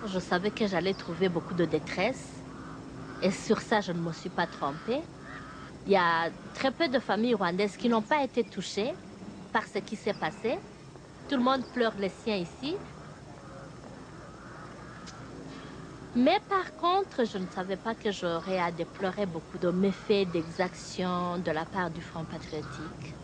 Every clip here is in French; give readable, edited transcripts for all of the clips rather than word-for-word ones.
je savais que j'allais trouver beaucoup de détresse. Et sur ça, je ne me suis pas trompée. Il y a très peu de familles rwandaises qui n'ont pas été touchées par ce qui s'est passé. Tout le monde pleure les siens ici. Mais par contre, je ne savais pas que j'aurais à déplorer beaucoup de méfaits, d'exactions de la part du Front patriotique.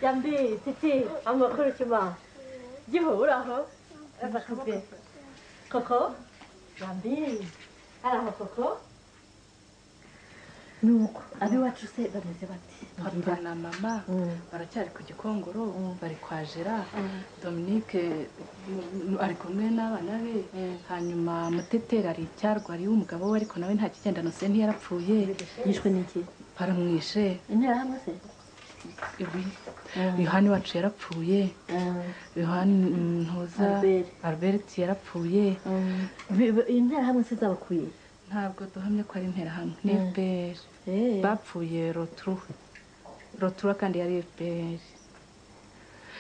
Yambi, Titi, amakuru cyuma. Gihura aho. Azakuze. Koko? Yambi. Ara koko? Nuko abiwacu se bameze bati. Papa na mama baracyari ku Gikongoro, bari kwa Gerard. Dominique ari kumwe n'abana be. Hanyuma Muteteri ari Cyarwari w'umugabo we, ariko nawe nta kigenda, no se ntiyarapfuye. Yishwe n'iki? Baramwishe. Intera hamwe se? Yohani wacu yarapfuye. Yohani Ntuza Albert yarapfuye. Intera hamwe se zabakuye? Ntabwo duhamye ko ari intera hamwe. Ni FPR. Bapfuye Roturu kandi yari FPR.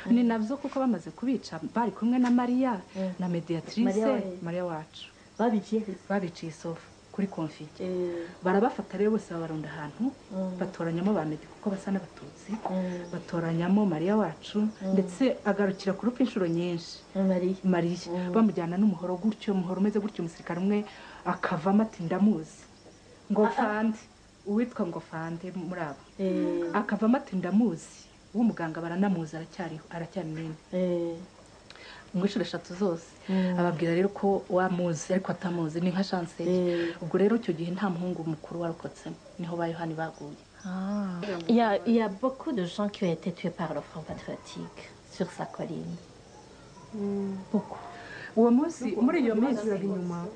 Ni nabyo kuko bamaze kubica bari kumwe na Maria na Mediatrice Maria wacu. Babiciye Isofu kuri Konfike. Barabafata rero bose babarunda ahantu, batoranyamo ba Medi kuko basa n'abatutsi, batoranyamo Maria wacu, ndetse agarukira ku rupfu inshuro nyinshi. Maria bamujyana n'umuhoro gutyo, umuhoro umeze gutyo, umusirikare umwe akavamo ati ndamuzi ngo Fande, uwitwa ngo Fande muri abo akavamo ati ndamuzi, w'umuganga baranamuzi, aracyari nini ngo inshuro 3 zose. Ababwira rero ko wamuzi ariko atamuzi, ni nka chance. Ubwo rero icyo gihe nta muhungu mukuru warokotsemo, niho ba Yohani baguye. Il y a beaucoup de gens qui ont été tués par le Front patriotique sur sa colline. Beaucoup. Uwo munsi muri iyo minsi inyuma.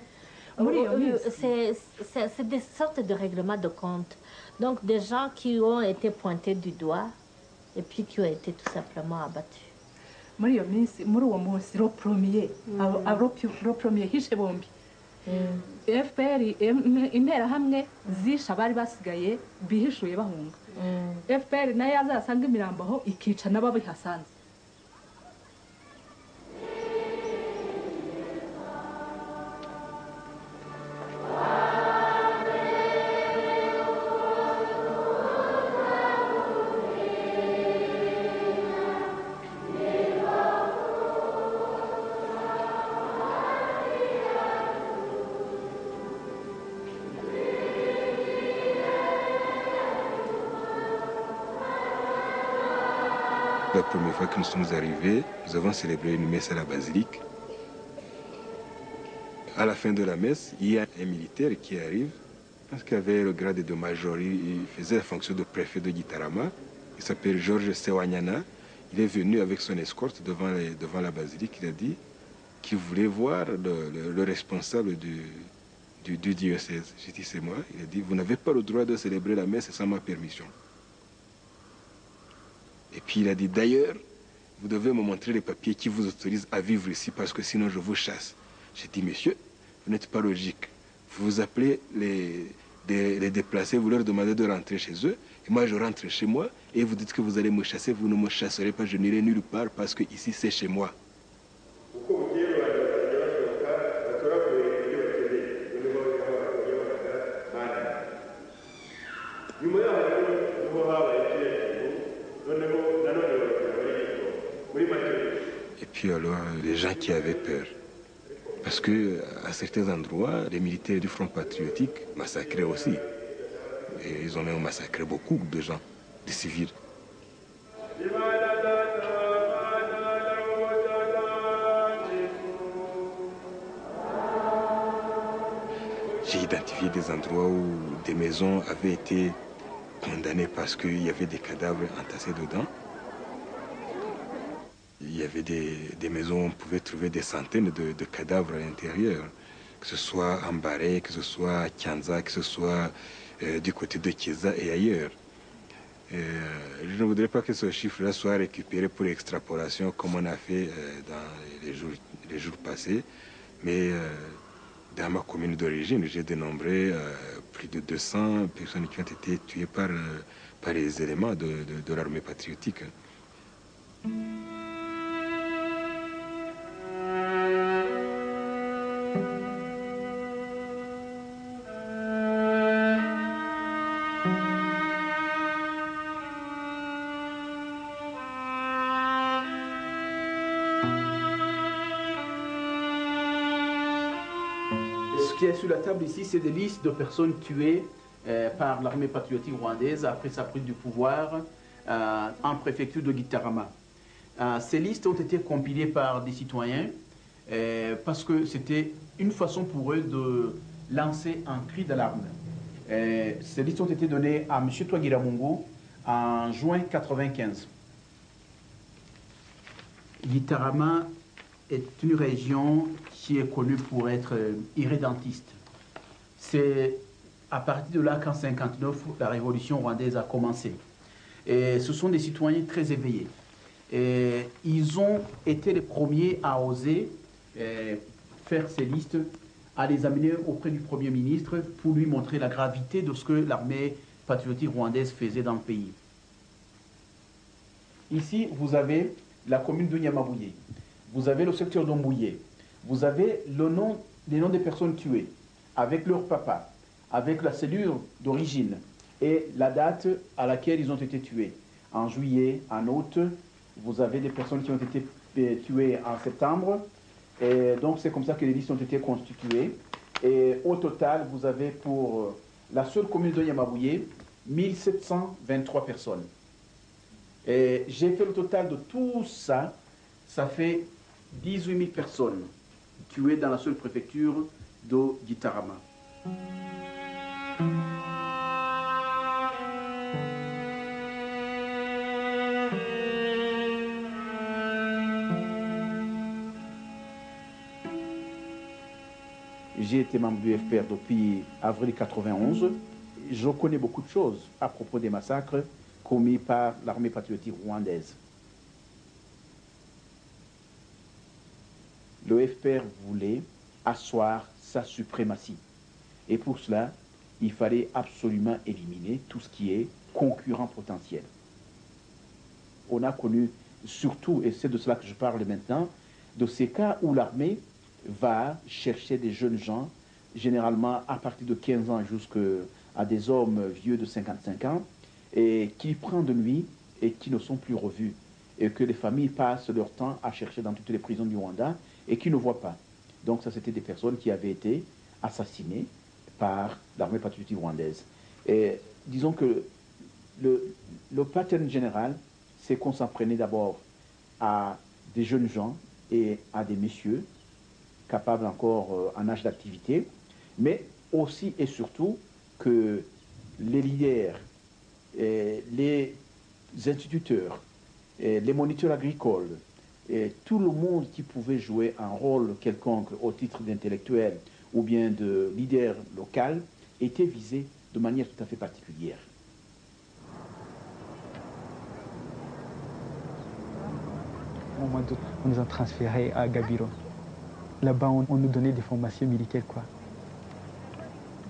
C'est des sortes de règlements de compte. Donc des gens qui ont été pointés du doigt et puis qui ont été tout simplement abattus. Muri iyo minsi, muri uwo munsi ro premier hishe bombi. FPR intera hamwe zisha bari basigaye bihishuye bahunga. FPR nayo azasanga imirambo aho ikica n'ababihasanze. La première fois que nous sommes arrivés, nous avons célébré une messe à la basilique. À la fin de la messe, il y a un militaire qui arrive, parce qu'il avait le grade de major, il faisait la fonction de préfet de Gitarama. Il s'appelle Georges Sewanyana. Il est venu avec son escorte devant la basilique. Il a dit qu'il voulait voir le responsable du diocèse. J'ai dit c'est moi. Il a dit vous n'avez pas le droit de célébrer la messe sans ma permission. Et puis il a dit, d'ailleurs, vous devez me montrer les papiers qui vous autorisent à vivre ici parce que sinon je vous chasse. J'ai dit, monsieur, vous n'êtes pas logique. Vous appelez les déplacés, vous leur demandez de rentrer chez eux. Et moi, je rentre chez moi et vous dites que vous allez me chasser. Vous ne me chasserez pas, je n'irai nulle part parce que ici, c'est chez moi. Et puis alors, les gens qui avaient peur. Parce que à certains endroits, les militaires du Front patriotique massacraient aussi. Et ils ont même massacré beaucoup de gens, des civils. J'ai identifié des endroits où des maisons avaient été condamnés parce qu'il y avait des cadavres entassés dedans. Il y avait des maisons où on pouvait trouver des centaines de cadavres à l'intérieur, que ce soit en Baré, que ce soit à Kianza, que ce soit du côté de Kiza et ailleurs. Je ne voudrais pas que ce chiffre-là soit récupéré pour extrapolation comme on a fait dans les jours passés, mais dans ma commune d'origine, j'ai dénombré plus de 200 personnes qui ont été tuées par les éléments de l'armée patriotique. Ce qui est sur la table ici, c'est des listes de personnes tuées par l'armée patriotique rwandaise après sa prise du pouvoir en préfecture de Gitarama. Ces listes ont été compilées par des citoyens parce que c'était une façon pour eux de lancer un cri d'alarme. Ces listes ont été données à M. Twagiramungu en juin 1995. Gitarama est une région qui est connue pour être irrédentiste. C'est à partir de là qu'en 1959, la révolution rwandaise a commencé. Et ce sont des citoyens très éveillés. Et ils ont été les premiers à oser faire ces listes, à les amener auprès du Premier ministre pour lui montrer la gravité de ce que l'armée patriotique rwandaise faisait dans le pays. Ici, vous avez la commune de Nyamabouye. Vous avez le secteur d'Ombouye. Vous avez les noms des personnes tuées, avec leur papa, avec la cellule d'origine et la date à laquelle ils ont été tués. En juillet, en août, vous avez des personnes qui ont été tuées en septembre. Et donc c'est comme ça que les listes ont été constituées. Et au total, vous avez pour la seule commune de Nyamabouye, 1723 personnes. Et j'ai fait le total de tout ça, ça fait 18 000 personnes tuées dans la seule préfecture de Gitarama. J'ai été membre du FPR depuis avril 1991. Je connais beaucoup de choses à propos des massacres commis par l'armée patriotique rwandaise. Le FPR voulait asseoir sa suprématie. Et pour cela, il fallait absolument éliminer tout ce qui est concurrent potentiel. On a connu surtout, et c'est de cela que je parle maintenant, de ces cas où l'armée va chercher des jeunes gens, généralement à partir de 15 ans jusqu'à des hommes vieux de 55 ans, et qui prennent de nuit et qui ne sont plus revus, et que les familles passent leur temps à chercher dans toutes les prisons du Rwanda et qui ne voient pas. Donc ça, c'était des personnes qui avaient été assassinées par l'armée patriotique rwandaise. Et disons que le pattern général, c'est qu'on s'en prenait d'abord à des jeunes gens et à des messieurs capables encore en âge d'activité, mais aussi et surtout que les leaders, les instituteurs, les moniteurs agricoles, et tout le monde qui pouvait jouer un rôle quelconque au titre d'intellectuel ou bien de leader local était visé de manière tout à fait particulière. Au mois d'août, on nous a transférés à Gabiro. Là-bas, on nous donnait des formations militaires, quoi.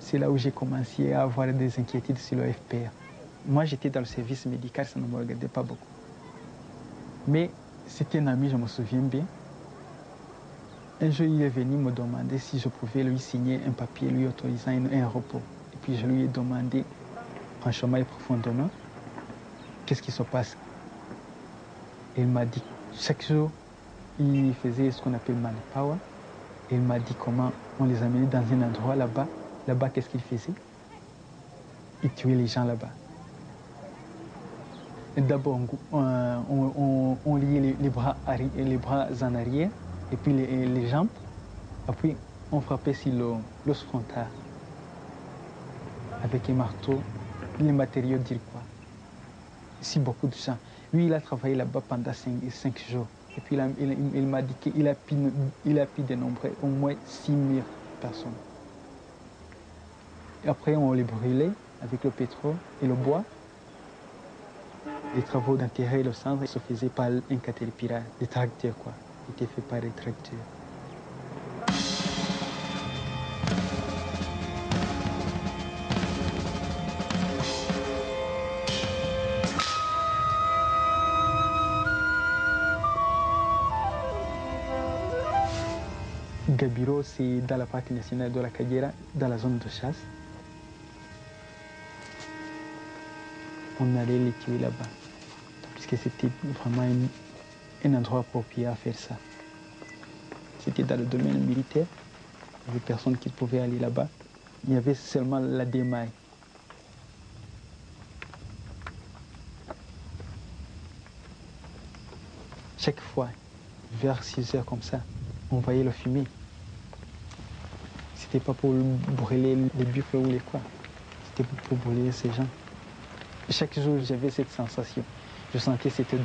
C'est là où j'ai commencé à avoir des inquiétudes sur le FPR. Moi, j'étais dans le service médical, ça ne me regardait pas beaucoup. Mais c'était un ami, je me souviens bien. Un jour, il est venu me demander si je pouvais lui signer un papier lui autorisant un repos. Et puis, je lui ai demandé, franchement et profondément, qu'est-ce qui se passe. Et il m'a dit, chaque jour, il faisait ce qu'on appelle manpower. Et il m'a dit comment on les amenait dans un endroit là-bas. Là-bas, qu'est-ce qu'il faisait? Il tuait les gens là-bas. D'abord, on liait les bras en arrière, et puis les jambes. Puis, on frappait sur l'os frontal avec un marteau. les matériaux dire quoi. Si beaucoup de gens. Lui, il a travaillé là-bas pendant 5 jours. Et puis il m'a dit qu'il a pu dénombrer au moins 6000 personnes. Et après, on les brûlait avec le pétrole et le bois. Les travaux d'enterrer le centre se faisaient par un caterpillar, des tracteurs quoi. Ils étaient faits par des tracteurs. Gabiro, c'est dans la partie nationale de la Kagera, dans la zone de chasse. On allait les tuer là-bas, puisque c'était vraiment un endroit approprié à faire ça. C'était dans le domaine militaire, il n'y avait personne qui pouvait aller là-bas. Il y avait seulement la DMAI. Chaque fois, vers 6 heures comme ça, on voyait le fumer. C'était pas pour brûler les buffles ou les quoi. C'était pour brûler ces gens. Chaque jour, j'avais cette sensation. Je sentais cette odeur.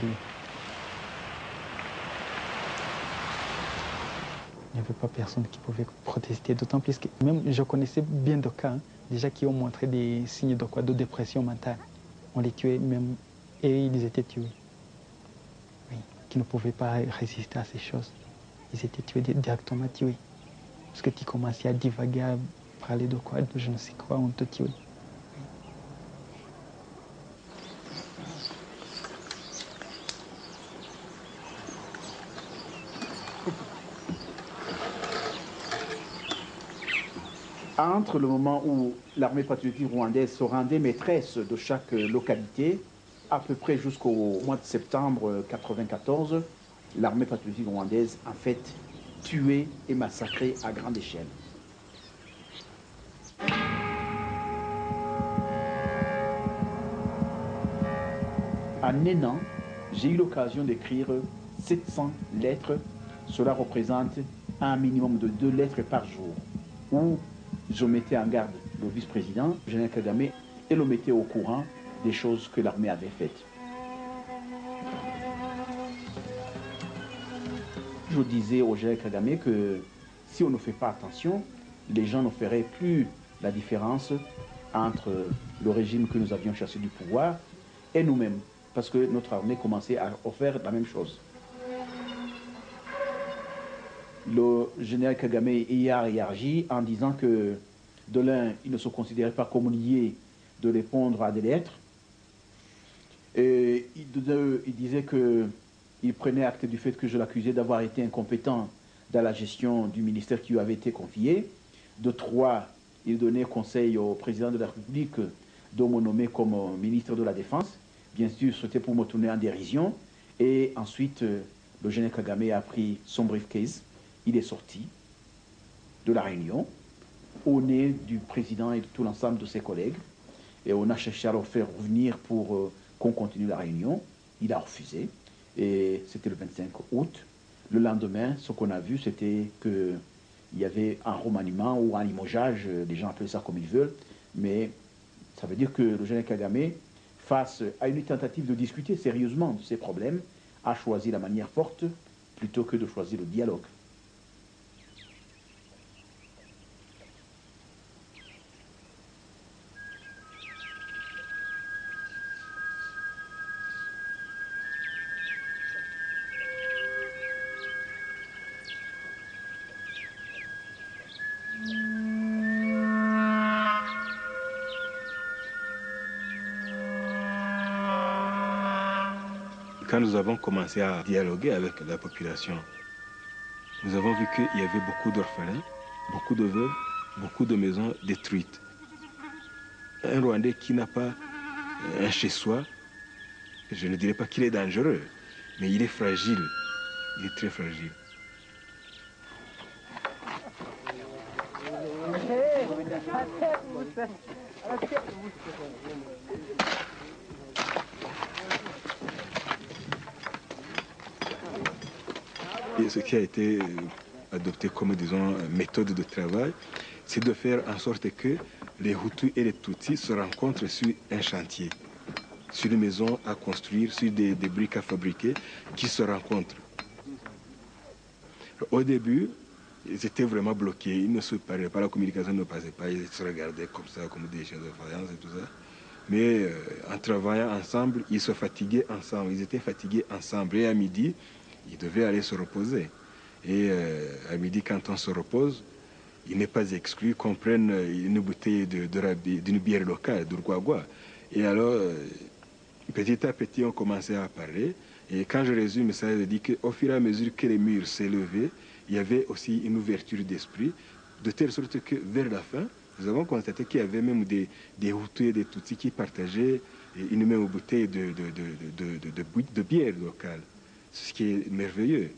Il n'y avait pas personne qui pouvait protester, d'autant plus que même je connaissais bien de cas, déjà qui ont montré des signes de quoi, de dépression mentale. On les tuait même, et ils étaient tués. Oui, qui ne pouvaient pas résister à ces choses. Ils étaient tués, directement tués. Parce que tu commençais à divaguer, à parler de quoi, de je ne sais quoi, on te tuait. Entre le moment où l'armée patriotique rwandaise se rendait maîtresse de chaque localité, à peu près jusqu'au mois de septembre 1994, l'armée patriotique rwandaise en fait tué et massacré à grande échelle. En un an, j'ai eu l'occasion d'écrire 700 lettres. Cela représente un minimum de 2 lettres par jour, où je mettais en garde le vice-président, le général Kagame, et le mettais au courant des choses que l'armée avait faites. Je disais au général Kagame que si on ne fait pas attention, les gens ne feraient plus la différence entre le régime que nous avions chassé du pouvoir et nous-mêmes, parce que notre armée commençait à faire la même chose. Le général Kagame y a réagi en disant que de l'un, il ne se considérait pas comme lié de répondre à des lettres. Et de deux, il disait qu'il prenait acte du fait que je l'accusais d'avoir été incompétent dans la gestion du ministère qui lui avait été confié. De trois, il donnait conseil au président de la République de me nommer comme ministre de la Défense. Bien sûr, c'était pour me tourner en dérision. Et ensuite, le général Kagame a pris son briefcase. Il est sorti de la réunion au nez du président et de tout l'ensemble de ses collègues. Et on a cherché à le faire revenir pour qu'on continue la réunion. Il a refusé. Et c'était le 25 août. Le lendemain, ce qu'on a vu, c'était qu'il y avait un remaniement ou un limogeage, les gens appellent ça comme ils veulent, mais ça veut dire que le général Kagame, face à une tentative de discuter sérieusement de ces problèmes, a choisi la manière forte plutôt que de choisir le dialogue. Quand nous avons commencé à dialoguer avec la population, nous avons vu qu'il y avait beaucoup d'orphelins, beaucoup de veuves, beaucoup de maisons détruites. Un Rwandais qui n'a pas un chez-soi, je ne dirais pas qu'il est dangereux, mais il est fragile. Il est très fragile. Et ce qui a été adopté comme, disons, méthode de travail, c'est de faire en sorte que les Hutus et les Tutsis se rencontrent sur un chantier, sur une maison à construire, sur des briques à fabriquer, qui se rencontrent. Au début, ils étaient vraiment bloqués, ils ne se parlaient pas, la communication ne passait pas, ils se regardaient comme ça, comme des chiens de faïence et tout ça. Mais en travaillant ensemble, ils se fatiguaient ensemble, ils étaient fatigués ensemble. Et à midi, ils devaient aller se reposer. Et à midi, quand on se repose, il n'est pas exclu qu'on prenne une bouteille d'une bière locale, d'Urguagua. Et alors, petit à petit, on commençait à parler. Et quand je résume ça, je dis qu'au fur et à mesure que les murs s'élevaient, il y avait aussi une ouverture d'esprit, de telle sorte que vers la fin, nous avons constaté qu'il y avait même des Hutus et des Tutsis qui partageaient une même bouteille de bière locale, ce qui est merveilleux.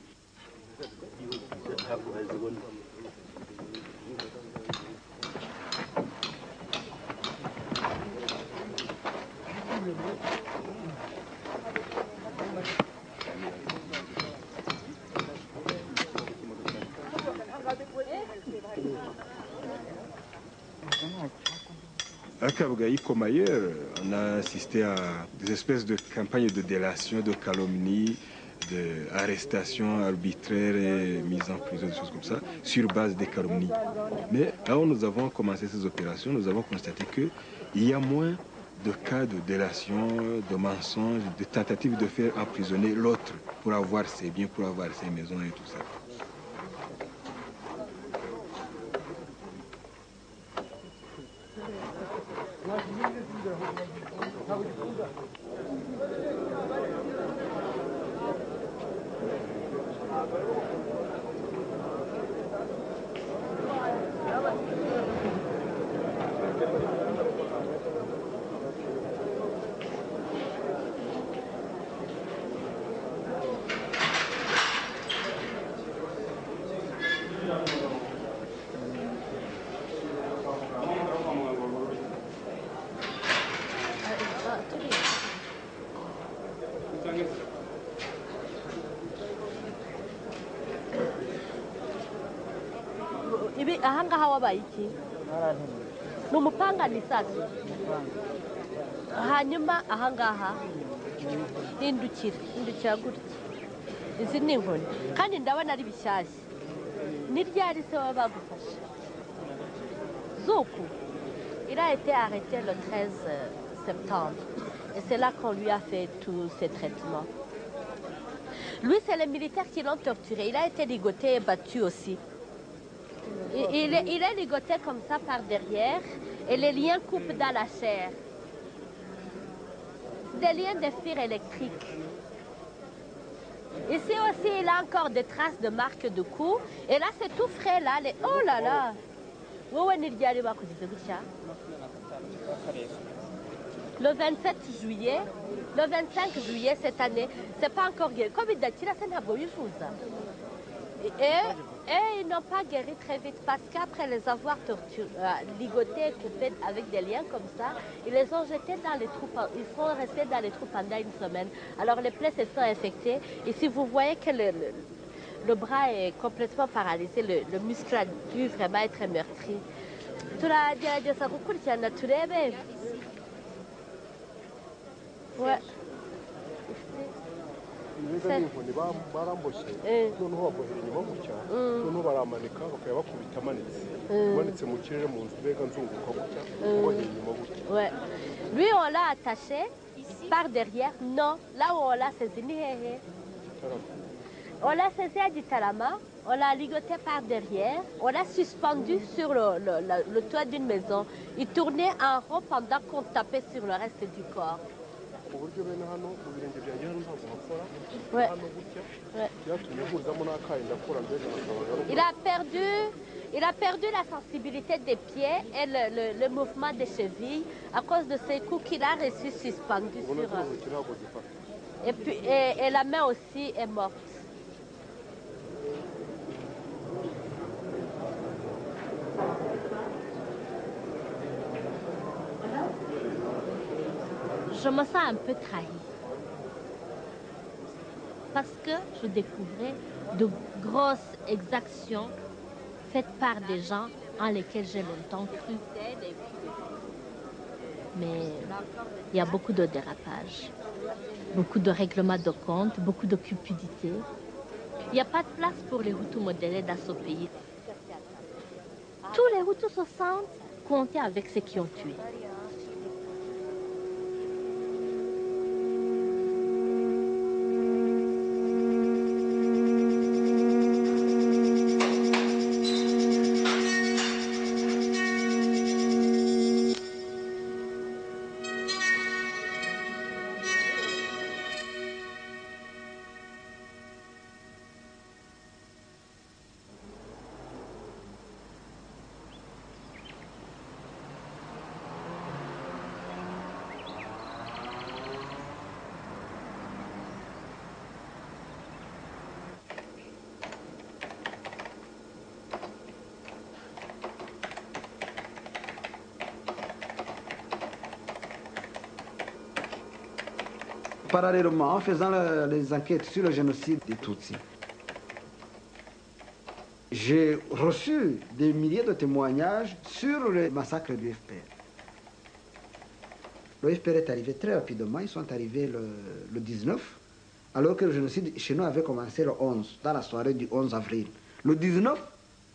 À Kabgaï, comme ailleurs, on a assisté à des espèces de campagnes de délation, de calomnie, d'arrestations arbitraires et mise en prison, des choses comme ça, sur base des calomnies. Mais là où nous avons commencé ces opérations, nous avons constaté qu'il y a moins de cas de délation, de mensonges, de tentatives de faire emprisonner l'autre pour avoir ses biens, pour avoir ses maisons et tout ça. Ibi ahangaha wabaye iki? Ni umupanga ni isasu. Hanyuma ahangaha hindukira gutya. Izi ni inkoni kandi ndabona ari bishyashya. Ni ryari se baba bagufashe? Zuku, il a été arrêté le 13 septembre et c'est là qu'on lui a fait tous ces traitements. Lui, c'est les militaires qui l'ont torturé. Il a été ligoté et battu aussi. Il est ligoté comme ça par derrière et les liens coupent dans la chair. Des liens de fil électrique. Ici aussi, il a encore des traces de marques de coups. Et là, c'est tout frais là. Oh là là! Le 27 juillet, le 25 juillet cette année, c'est pas encore guéri. Comme il dit, c'est un beau et ils n'ont pas guéri très vite parce qu'après les avoir ligotés et coupés avec des liens comme ça, ils les ont jetés dans les trous. Ils sont restés dans les trous pendant une semaine. Alors les plaies se sont infectées. Et si vous voyez que le bras est complètement paralysé, le muscle a dû vraiment être meurtri. Ouais. Izi ni inkoni baramboshye noneho babohera inyuma gutya noneho baramanika bakaba bakubita amanitse mu kirere mu nzu mbega nzunguka gutya bohera inyuma gutya. Ouais. Lui on l'a attaché par derrière. Non, là où on l'a saisi ni hehe. On l'a saisi à Gitarama, on l'a ligoté par derrière, on l'a suspendu sur le toit d'une maison. Il tournait en rond pendant qu'on tapait sur le reste du corps. Ouais. Ouais. Il a perdu la sensibilité des pieds et le mouvement des chevilles à cause de ces coups qu'il a reçus suspendus sur. Et la main aussi est morte. Je me sens un peu trahie. Parce que je découvrais de grosses exactions faites par des gens en lesquels j'ai longtemps cru. Mais il y a beaucoup de dérapages, beaucoup de règlements de compte, beaucoup de cupidité. Il n'y a pas de place pour les Hutus modérés dans ce pays. Tous les Hutus se sentent compter avec ceux qui ont tué. Parallèlement, en faisant les enquêtes sur le génocide des Tutsis, j'ai reçu des milliers de témoignages sur le massacre du FPR. Le FPR est arrivé très rapidement, ils sont arrivés le 19, alors que le génocide chez nous avait commencé le 11, dans la soirée du 11 avril. Le 19,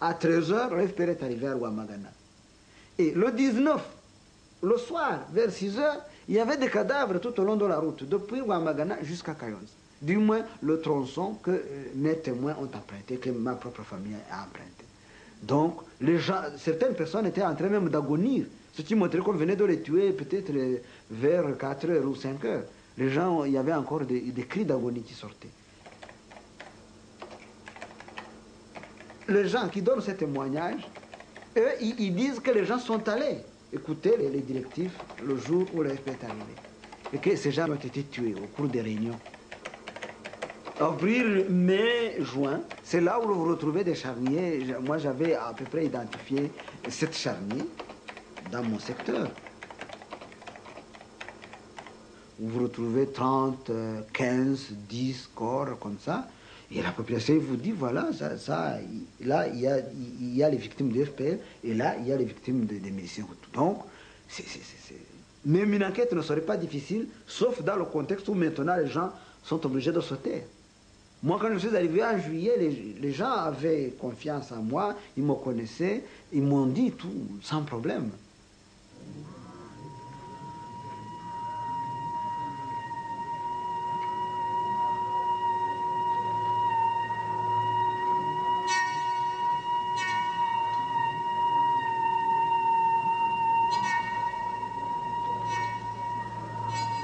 à 13h, le FPR est arrivé à Ouamagana. Et le 19, le soir, vers 6h, il y avait des cadavres tout au long de la route, depuis Ouamagana jusqu'à Kayonza. Du moins, le tronçon que mes témoins ont emprunté, que ma propre famille a emprunté. Donc, les gens, certaines personnes étaient en train même d'agonir, ce qui montrait qu'on venait de les tuer peut-être vers 4h ou 5h. Les gens, il y avait encore des cris d'agonie qui sortaient. Les gens qui donnent ces témoignages, eux, ils disent que les gens sont allés écouter les directives le jour où le FPR est arrivé. Et que ces gens ont été tués au cours des réunions. Avril, mai, juin, c'est là où vous retrouvez des charniers. Moi, j'avais à peu près identifié 7 charniers dans mon secteur. Vous retrouvez 30, 15, 10 corps comme ça. Et la population vous dit, voilà, là, il y a les victimes du FPR, et là, il y a les victimes des miliciens. Donc, même une enquête ne serait pas difficile, sauf dans le contexte où maintenant les gens sont obligés de sauter. Moi, quand je suis arrivé en juillet, les gens avaient confiance en moi, ils me connaissaient, ils m'ont dit tout, sans problème.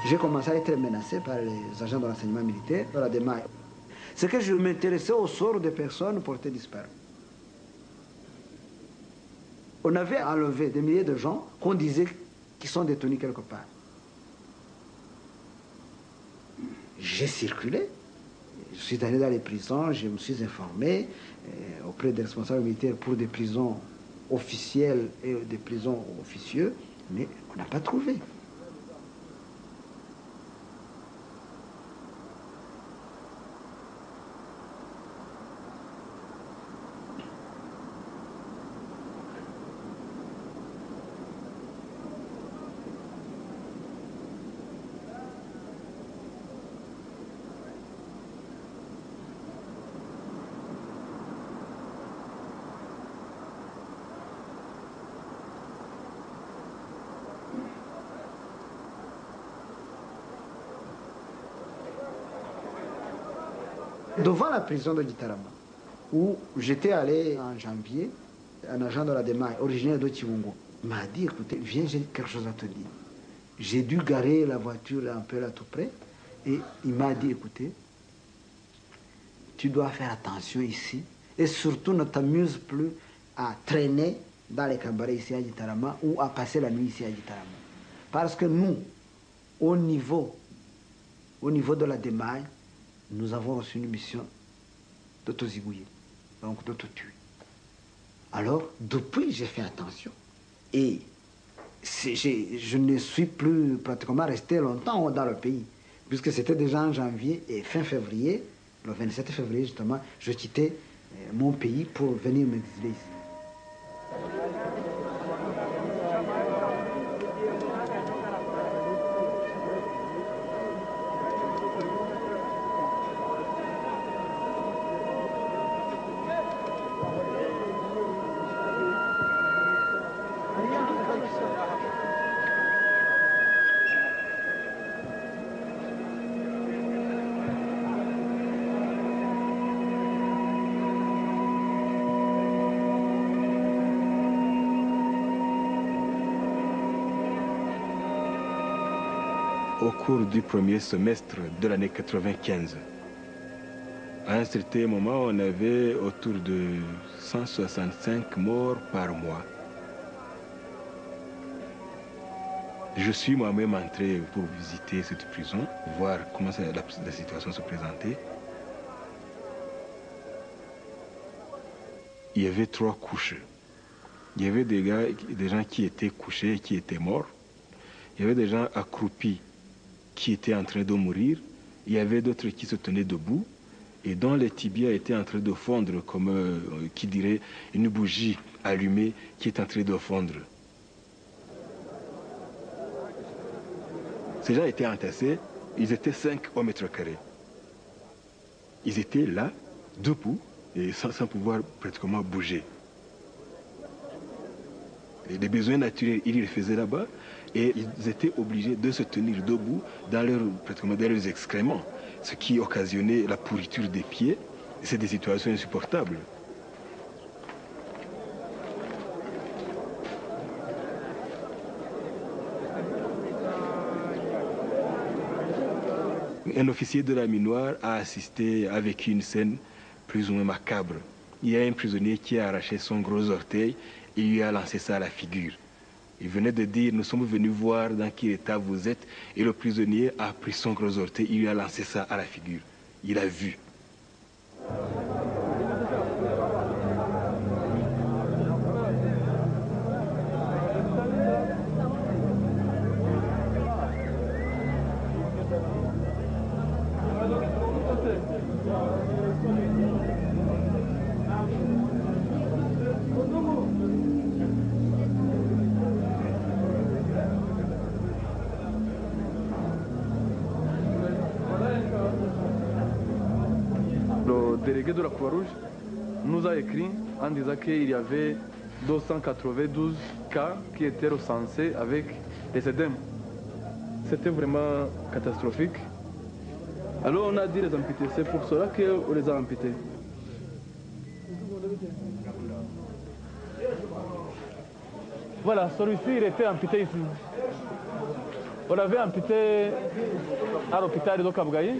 J'ai commencé à être menacé par les agents de l'enseignement militaire dans la démarche. C'est que je m'intéressais au sort des personnes portées disparues. On avait enlevé des milliers de gens qu'on disait qu'ils sont détenus quelque part. J'ai circulé, je suis allé dans les prisons, je me suis informé auprès des responsables militaires pour des prisons officielles et des prisons officieuses, mais on n'a pas trouvé. Devant la prison de Gitarama, où j'étais allé en janvier, un agent de la démarche, originaire de Chiwungo, m'a dit, écoutez, viens, j'ai quelque chose à te dire. J'ai dû garer la voiture un peu là tout près, et il m'a dit, écoutez, tu dois faire attention ici, et surtout ne t'amuse plus à traîner dans les cabarets ici à Gitarama, ou à passer la nuit ici à Gitarama. Parce que nous, au niveau de la démarche, nous avons reçu une mission de te zigouiller, donc de te tuer. Alors, depuis, j'ai fait attention. Et je ne suis plus pratiquement resté longtemps dans le pays, puisque c'était déjà en janvier et fin février, le 27 février justement, je quittais mon pays pour venir m'exiler ici. au cours du premier semestre de l'année 95. À un certain moment, on avait autour de 165 morts par mois. Je suis moi-même entré pour visiter cette prison, voir comment la situation se présentait. Il y avait 3 couches. Il y avait des gens qui étaient couchés et qui étaient morts. Il y avait des gens accroupis qui étaient en train de mourir. Il y avait d'autres qui se tenaient debout et dont les tibias étaient en train de fondre, comme qui dirait une bougie allumée qui est en train de fondre. Ces gens étaient entassés, ils étaient 5 au mètre carré. Ils étaient là, debout, et sans pouvoir pratiquement bouger. Et les besoins naturels, ils les faisaient là-bas, et ils étaient obligés de se tenir debout pratiquement dans leurs excréments, ce qui occasionnait la pourriture des pieds. C'est des situations insupportables. Un officier de la minoire a assisté à vécu une scène plus ou moins macabre. Il y a un prisonnier qui a arraché son gros orteil et lui a lancé ça à la figure. Il venait de dire, nous sommes venus voir dans quel état vous êtes, et le prisonnier a pris son gros orteil, il lui a lancé ça à la figure. Il a vu. Le délégué de la Croix-Rouge nous a écrit en disant qu'il y avait 292 cas qui étaient recensés avec les œdèmes. C'était vraiment catastrophique. Alors on a dit les amputer, c'est pour cela qu'on les a amputés. Voilà, celui-ci il était amputé ici. On l'avait amputé à l'hôpital de Kabgaï.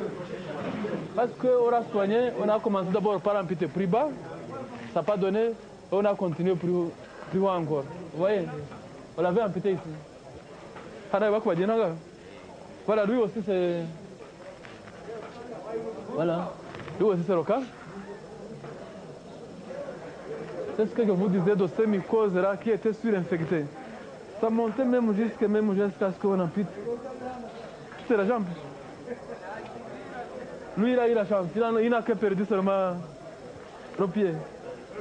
Parce qu'on a soigné, on a commencé d'abord par amputer plus bas, ça n'a pas donné, on a continué plus haut encore. Vous voyez, on l'avait amputé ici. Voilà, lui aussi c'est... Voilà, lui aussi c'est le cas. C'est ce que je vous disais de ces mycoses-là qui étaient surinfectées. Ça montait même jusqu'à ce qu'on ampute. C'est la jambe. Lui, il a eu la chance. Il n'a que perdu seulement le pied.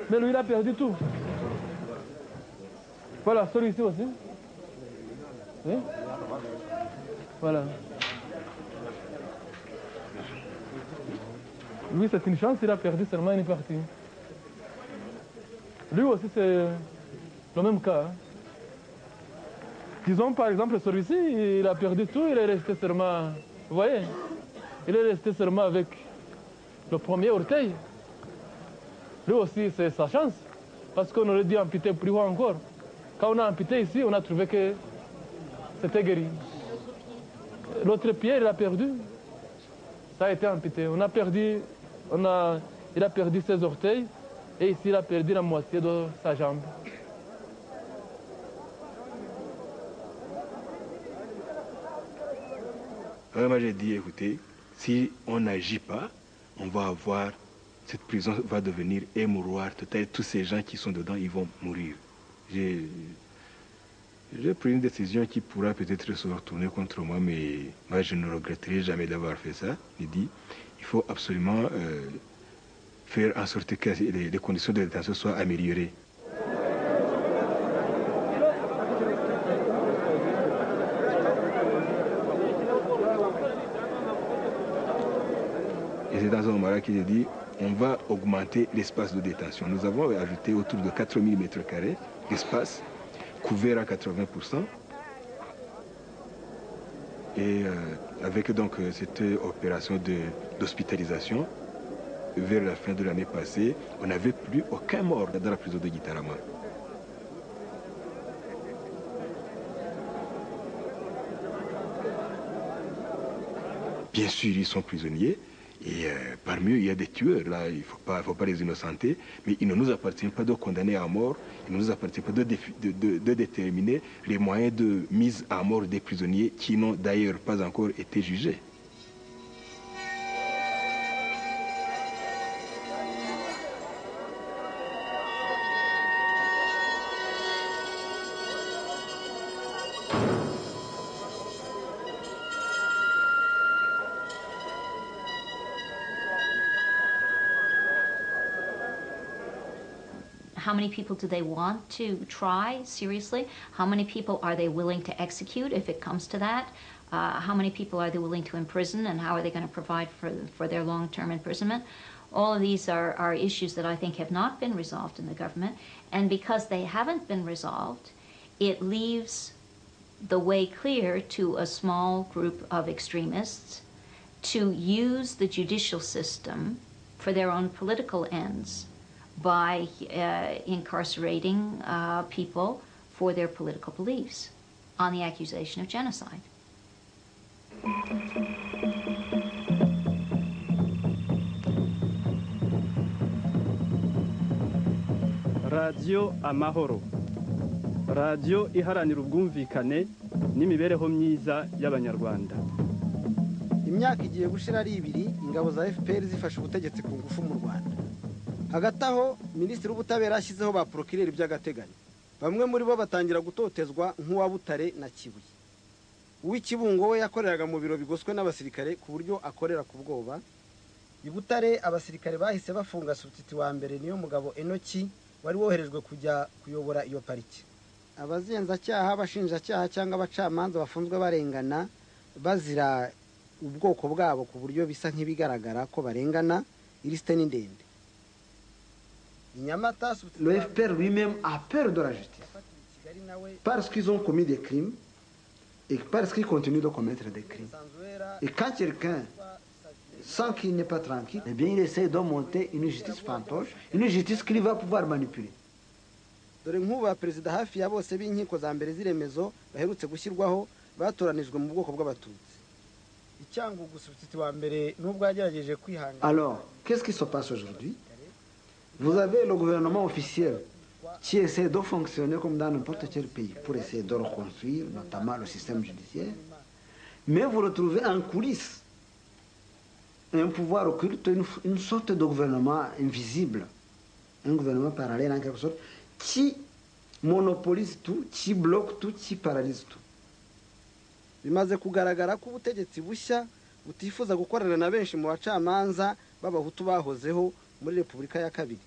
Mais lui, il a perdu tout. Voilà, celui-ci aussi. Oui? Voilà. Lui, c'est une chance, il a perdu seulement une partie. Lui aussi, c'est le même cas. Hein. Disons, par exemple, celui-ci, il a perdu tout, il est resté seulement... Vous voyez? Il est resté seulement avec le premier orteil. Lui aussi, c'est sa chance. Parce qu'on aurait dû amputer plus haut encore. Quand on a amputé ici, on a trouvé que c'était guéri. L'autre pied, il a perdu. Ça a été amputé. Il a perdu ses orteils. Et ici, il a perdu la moitié de sa jambe. Alors moi j'ai dit, écoutez, si on n'agit pas, on va avoir, cette prison va devenir un mouroir total. Tous ces gens qui sont dedans, ils vont mourir. J'ai pris une décision qui pourra peut-être se retourner contre moi, mais moi je ne regretterai jamais d'avoir fait ça. J'ai dit, il faut absolument faire en sorte que les conditions de détention soient améliorées. Et c'est dans ce moment-là qu'il a dit, on va augmenter l'espace de détention. Nous avons ajouté autour de 4000 m² d'espace, couvert à 80%. Et avec donc cette opération d'hospitalisation, vers la fin de l'année passée, on n'avait plus aucun mort dans la prison de Gitarama. Bien sûr, ils sont prisonniers. Et parmi eux, il y a des tueurs. Là, il ne faut pas les innocenter. Mais il ne nous appartient pas de condamner à mort. Il ne nous appartient pas de déterminer les moyens de mise à mort des prisonniers qui n'ont d'ailleurs pas encore été jugés. How many people do they want to try seriously? How many people are they willing to execute if it comes to that? How many people are they willing to imprison, and how are they going to provide for their long-term imprisonment? All of these are issues that I think have not been resolved in the government, and because they haven't been resolved, it leaves the way clear to a small group of extremists to use the judicial system for their own political ends, by incarcerating people for their political beliefs on the accusation of genocide. Radio Amahoro, radio iharanira ubwumvikane n'imibereho myiza y'Abanyarwanda. Imyaka igiye gushira ari 2 ingabo za FPR zifashe ubutegetsi ku ngufu mu Rwanda. Hagati aho minisitiri w'ubutabera ashyizeho ba procureur by'agateganyo. Bamwe muri bo batangira gutotezwa nk'uwa Butare na Kibuye. Uw'Ikibungo we yakoreraga mu biro bigoswe n'abasirikare ku buryo akorera ku bwoba. I Butare abasirikare bahise bafunga substitute wa mbere niyo mugabo Enoki wari woherejwe kujya kuyobora iyo pariki. Abazenzacyaha, abashinjacyaha cyangwa abacamanza bafunzwe barengana bazira ubwoko bwabo ku buryo bisa nk'ibigaragara ko barengana. Ilisite ni ndende. Le FPR lui-même a peur de la justice parce qu'ils ont commis des crimes et parce qu'ils continuent de commettre des crimes. Et quand quelqu'un sent qu'il n'est pas tranquille, eh bien il essaie de monter une justice fantoche, une justice qu'il va pouvoir manipuler. Dore nk'uba perezida hafi ya bose b'inkiko za mbere ziremezo baherutse gushyirwaho batoranijwe mu bwoko bw'abatutsi. Icyangugu substitute wa mbere nubwo yagerageje kwihangana. Alors, qu'est-ce qui se passe aujourd'hui? Vous avez le gouvernement officiel qui essaie de fonctionner comme dans n'importe quel pays pour essayer de reconstruire notamment le système judiciaire. Mais vous retrouvez en coulisses un pouvoir occulte, une sorte de gouvernement invisible, un gouvernement parallèle en quelque sorte, qui monopolise tout, qui bloque tout, qui paralyse tout. Bimaze kugaragara ko ubutegetsi bushya butifuza gukorana na benshi mu bacamanza b'abahutu bahozeho muri Repubulika ya Kabiri.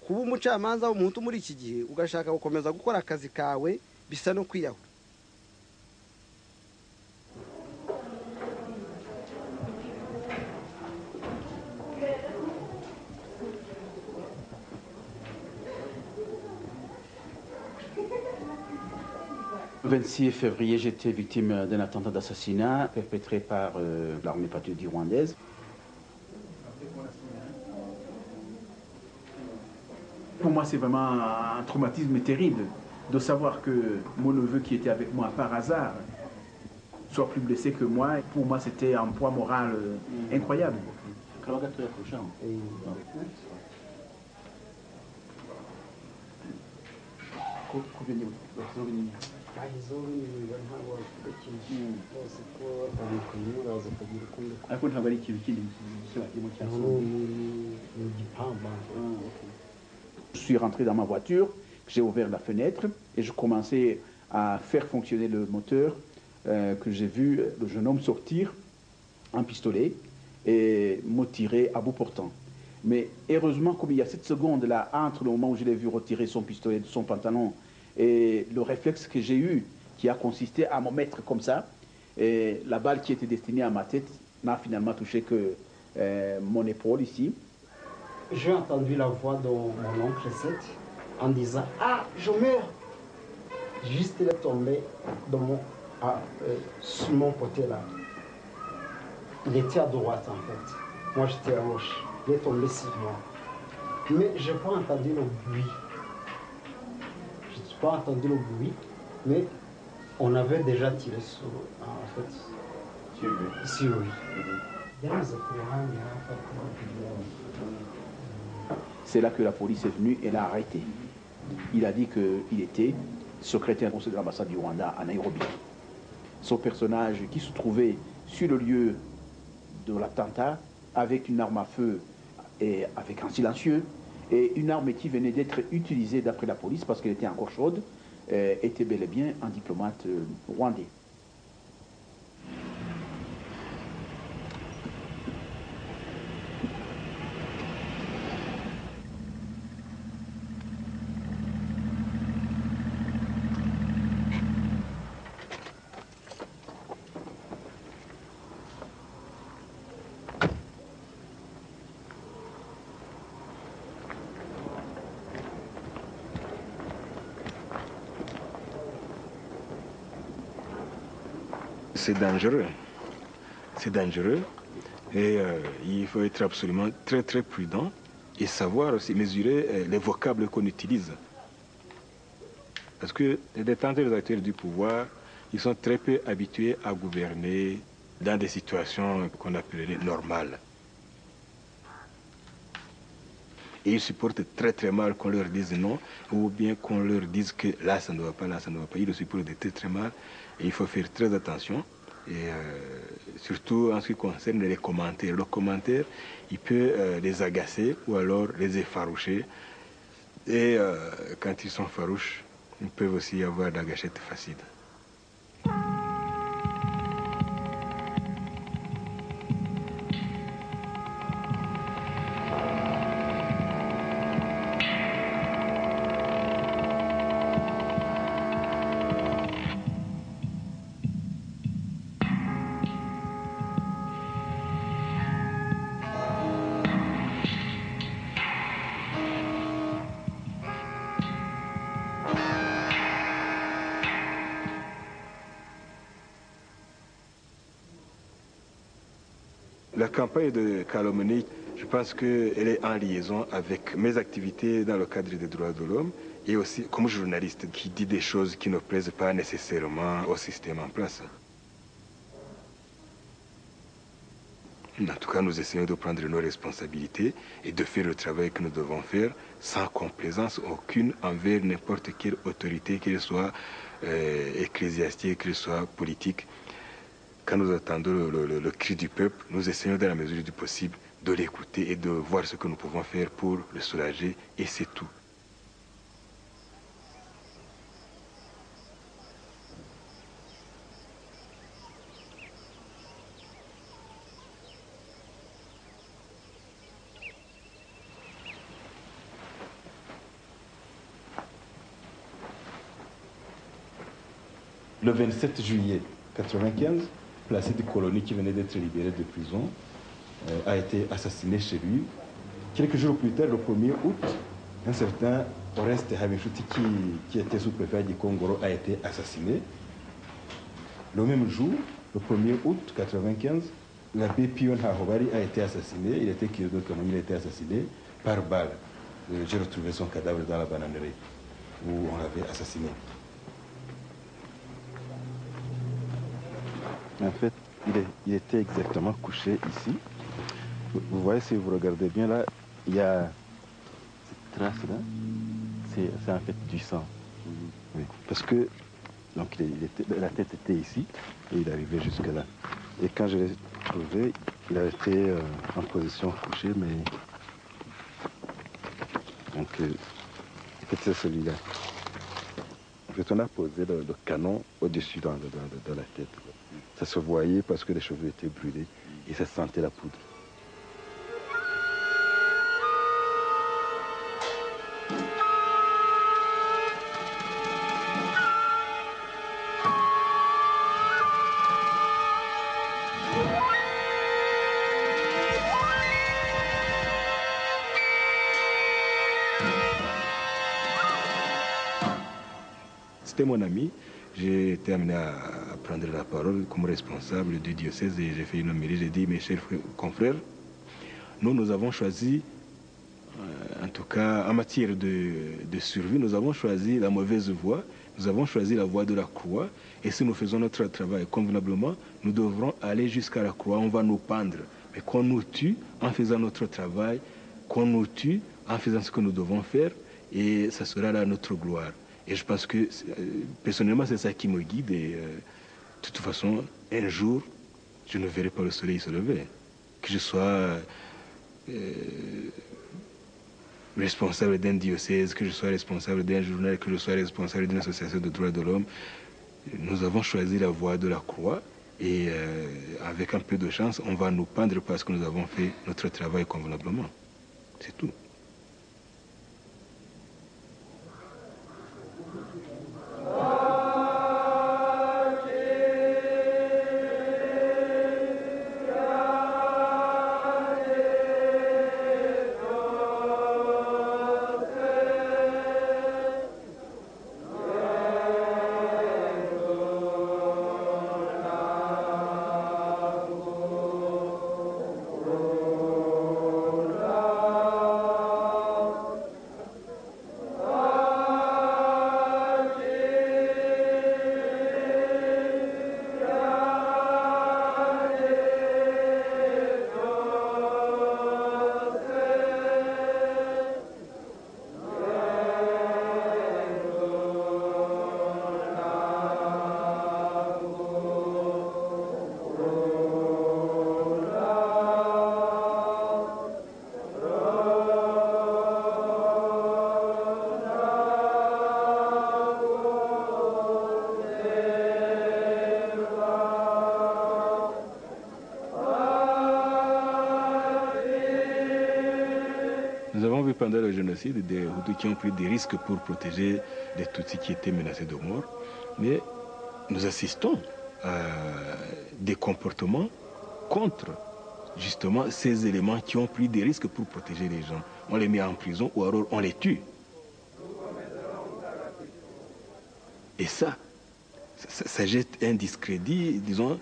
Kuba umucamanza w'umuhutu muri iki gihe ugashaka gukomeza gukora akazi kawe bisa no kwiyahura. Le 26 février, j'étais victime d'un attentat d'assassinat perpétré par l'armée patriotique rwandaise. Pour moi, c'est vraiment un traumatisme terrible de savoir que mon neveu qui était avec moi par hasard soit plus blessé que moi. Pour moi, c'était un poids moral incroyable. Je suis rentré dans ma voiture, j'ai ouvert la fenêtre et je commençais à faire fonctionner le moteur que j'ai vu le jeune homme sortir un pistolet et me tirer à bout portant. Mais heureusement, comme il y a 7 secondes là entre le moment où je l'ai vu retirer son pistolet de son pantalon et le réflexe que j'ai eu qui a consisté à me mettre comme ça, et la balle qui était destinée à ma tête n'a finalement touché que mon épaule ici. J'ai entendu la voix de mon oncle Seth en disant « Ah, je meurs !» Juste il est tombé sur mon côté là. Il était à droite en fait. Moi j'étais à gauche. Il est tombé sur moi. Mais je n'ai pas entendu le bruit. Je n'ai pas entendu le bruit, mais on avait déjà tiré sur Ici, oui. C'est là que la police est venue et l'a arrêté. Il a dit qu'il était secrétaire du conseil de l'ambassade du Rwanda à Nairobi. Son personnage qui se trouvait sur le lieu de l'attentat avec une arme à feu et avec un silencieux et une arme qui venait d'être utilisée d'après la police parce qu'elle était encore chaude, était bel et bien un diplomate rwandais. C'est dangereux. C'est dangereux. Et il faut être absolument très très prudent et savoir aussi mesurer les vocables qu'on utilise. Parce que les détenteurs, les acteurs du pouvoir, ils sont très peu habitués à gouverner dans des situations qu'on appellerait normales. Et ils supportent très très mal qu'on leur dise non, ou bien qu'on leur dise que là ça ne va pas, là ça ne va pas. Ils le supportent très très mal et il faut faire très attention. Et surtout en ce qui concerne les commentaires. Le commentaire, il peut les agacer ou alors les effaroucher. Et quand ils sont farouches, ils peuvent aussi avoir la gâchette facile. La campagne de calomnie, je pense qu'elle est en liaison avec mes activités dans le cadre des droits de l'homme et aussi comme journaliste qui dit des choses qui ne plaisent pas nécessairement au système en place. En tout cas, nous essayons de prendre nos responsabilités et de faire le travail que nous devons faire sans complaisance aucune envers n'importe quelle autorité, qu'elle soit ecclésiastique, qu'elle soit politique. Quand nous attendons le cri du peuple, nous essayons dans la mesure du possible de l'écouter et de voir ce que nous pouvons faire pour le soulager, et c'est tout. Le 27 juillet 1995, Placide Colony, qui venait d'être libéré de prison, a été assassiné chez lui. Quelques jours plus tard, le 1er août, un certain Oreste Habinshuti, qui était sous-préfet du Congo, a été assassiné. Le même jour, le 1er août 1995, l'abbé Pion Hahobari a été assassiné. Il était curé de Cameroun, il a été assassiné par balle. J'ai retrouvé son cadavre dans la bananerie où on l'avait assassiné. En fait, il était exactement couché ici. Vous voyez, si vous regardez bien là, il y a cette trace-là. C'est en fait du sang. Oui. Parce que donc, la tête était ici et il arrivait jusque là. Et quand je l'ai trouvé, il a été en position couchée, mais... Donc, en fait, c'est celui-là. En fait, on a posé le canon au-dessus de la tête. Ça se voyait parce que les cheveux étaient brûlés et ça sentait la poudre. C'était mon ami. J'ai été amené à prendre la parole comme responsable du diocèse et j'ai fait une homélie. J'ai dit, mes chers confrères, nous avons choisi, en tout cas en matière de survie, nous avons choisi la mauvaise voie, Nous avons choisi la voie de la croix, et si nous faisons notre travail convenablement, nous devrons aller jusqu'à la croix, on va nous pendre. Mais qu'on nous tue en faisant notre travail, qu'on nous tue en faisant ce que nous devons faire, et ça sera là notre gloire. Et je pense que, personnellement, c'est ça qui me guide, et de toute façon, un jour, je ne verrai pas le soleil se lever. Que je sois responsable d'un diocèse, que je sois responsable d'un journal, que je sois responsable d'une association de droits de l'homme, nous avons choisi la voie de la croix et avec un peu de chance, on va nous pendre parce que nous avons fait notre travail convenablement. C'est tout. Nous avons vu pendant le génocide des Hutus qui ont pris des risques pour protéger les Tutsis qui étaient menacés de mort. Mais nous assistons à des comportements contre justement ces éléments qui ont pris des risques pour protéger les gens. On les met en prison ou alors on les tue. Et ça jette un discrédit, disons,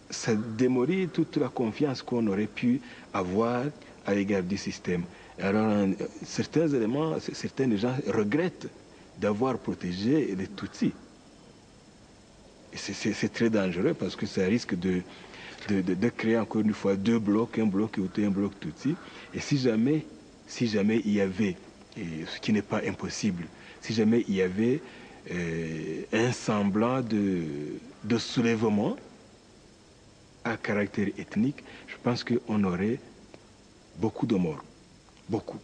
ça démolit toute la confiance qu'on aurait pu avoir à l'égard du système. Alors, certains éléments, certains gens regrettent d'avoir protégé les Tutsis. C'est très dangereux parce que ça risque de créer encore une fois deux blocs, un bloc Hutu et un bloc Tutsi. Et si jamais il y avait, ce qui n'est pas impossible, si jamais il y avait un semblant de soulèvement à caractère ethnique, je pense qu'on aurait beaucoup de morts, beaucoup.